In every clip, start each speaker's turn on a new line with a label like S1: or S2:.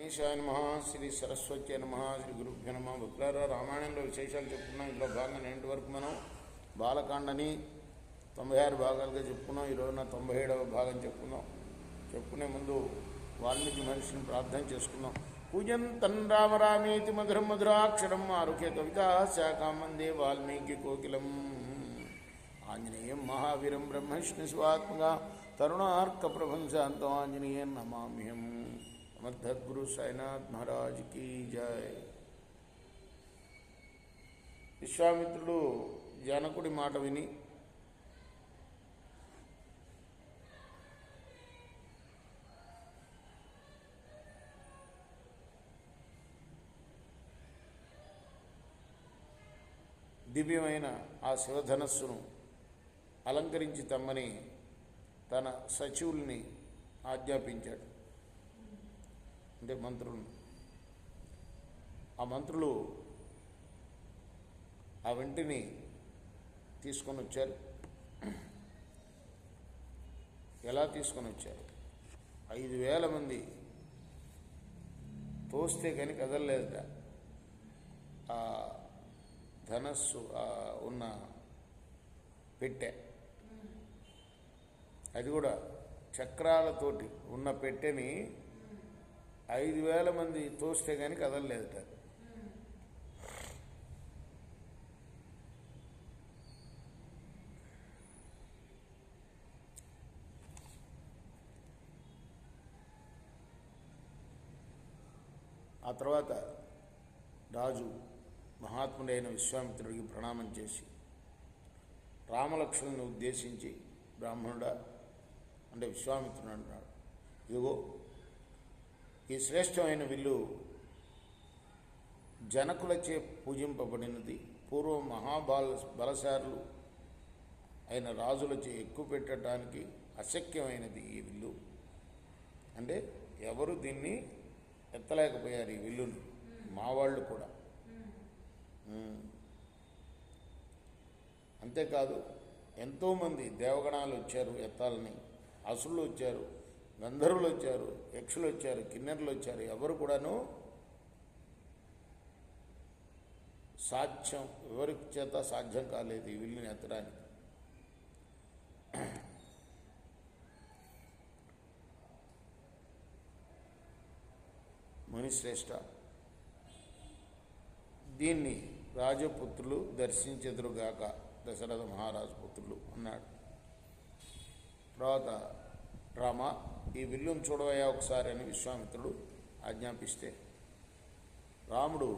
S1: గణేశాయ నమః, శ్రీ సరస్వతి నమః, శ్రీ గురుభ్యో నమః. భక్తులారా, రామాయణంలో విశేషాలు చెప్పుకున్నాం. ఇందులో భాగంగా నేటి వరకు మనం బాలకాండని 96 భాగాలుగా చెప్పుకున్నాం. ఈరోజున 97వ భాగం చెప్పుకునే ముందు వాల్మీకి మహర్షిని ప్రార్థన చేసుకున్నాం. పూజంతం రామ రామేతి మధురం మధురాక్షరం ఆరుహ్య కవితా శాఖాం వందే వాల్మీకి కోకిలం. ఆంజనేయం మహావీరం బ్రహ్మవిష్ణు శివాత్మగా తరుణార్క ప్రభంశాంతం ఆంజనేయం నమామ్యహం. సమర్థద్గురు సాయినాథ్ మహారాజ్ కీ జై. విశ్వామిత్రుడు జనకుడి మాట విని దివ్యమైన ఆ శివధనస్సును అలంకరించి తమ్మని తన సచివుల్ని ఆజ్ఞాపించాడు. అంటే మంత్రులను. ఆ మంత్రులు ఆ వెంటిని తీసుకొని వచ్చారు. ఎలా తీసుకొని వచ్చారు? 5,000 మంది తోస్తే కానీ కదలలేదట. ఆ ధనస్సు ఉన్న పెట్టె, అది కూడా చక్రాలతోటి ఉన్న పెట్టెని 5,000 మంది తోస్తే కానీ కదలలేదట. ఆ తర్వాత రాజు మహాత్ముడైన విశ్వామిత్రుడికి ప్రణామం చేసి రామలక్ష్మణుని ఉద్దేశించి, బ్రాహ్మణుడా అంటే విశ్వామిత్రుడు అంటున్నాడు, ఇదిగో ఈ శ్రేష్టమైన విల్లు జనకులచే పూజింపబడినది. పూర్వం బలశారులు అయిన రాజులచే ఎక్కువ పెట్టడానికి అశక్యమైనది ఈ విల్లు. అంటే ఎవరు దీన్ని ఎత్తలేకపోయారు ఈ విల్లుని, మా వాళ్ళు కూడా. అంతేకాదు, ఎంతోమంది దేవగణాలు వచ్చారు ఎత్తాలని, అసురులు వచ్చారు, గంధర్వులు వచ్చారు, యక్షులు వచ్చారు, కిన్నెరులు వచ్చారు. ఎవరు కూడాను ఎవరి చేత సాధ్యం కాలేదు ఈ విల్లుని ఎత్తడానికి. మునిశ్రేష్ఠ, దీన్ని రాజపుత్రులు దర్శించెదురుగాక, దశరథ మహారాజు పుత్రులు అన్నాడు. తర్వాత రామ, ఈ విల్లును చూడవయ్యా ఒకసారి అని విశ్వామిత్రుడు ఆజ్ఞాపిస్తే రాముడు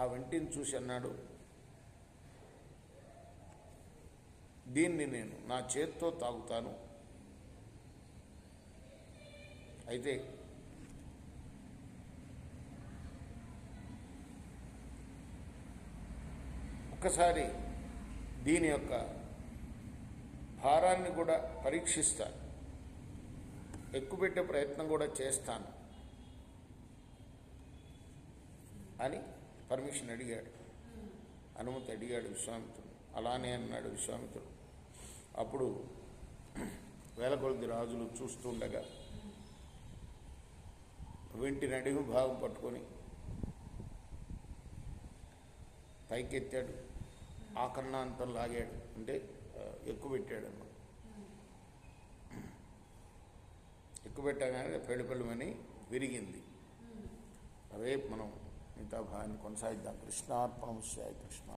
S1: ఆ వెంటిని చూసి అన్నాడు, దీన్ని నేను నా చేత్తో తాగుతాను. అయితే ఒక్కసారి దీని యొక్క భారాన్ని కూడా పరీక్షిస్తాను, ఎక్కుపెట్టే ప్రయత్నం కూడా చేస్తాను అని పర్మిషన్ అడిగాడు, అనుమతి అడిగాడు విశ్వామిత్రుడు. అలానే అన్నాడు విశ్వామిత్రుడు. అప్పుడు వేల కొలది రాజులు చూస్తుండగా వెంటి నడిమి భాగం పట్టుకొని పైకెత్తాడు, ఆకర్ణాంతం లాగాడు, అంటే ఎక్కువ పెట్టాడు అన్నమాట. ఎక్కువ పెట్టగానే పెళ్ళిపెళ్ళమని విరిగింది. రేపు మనం మిగతా భాగాన్ని కొనసాగిద్దాం. కృష్ణార్పణమస్తు. కృష్ణ.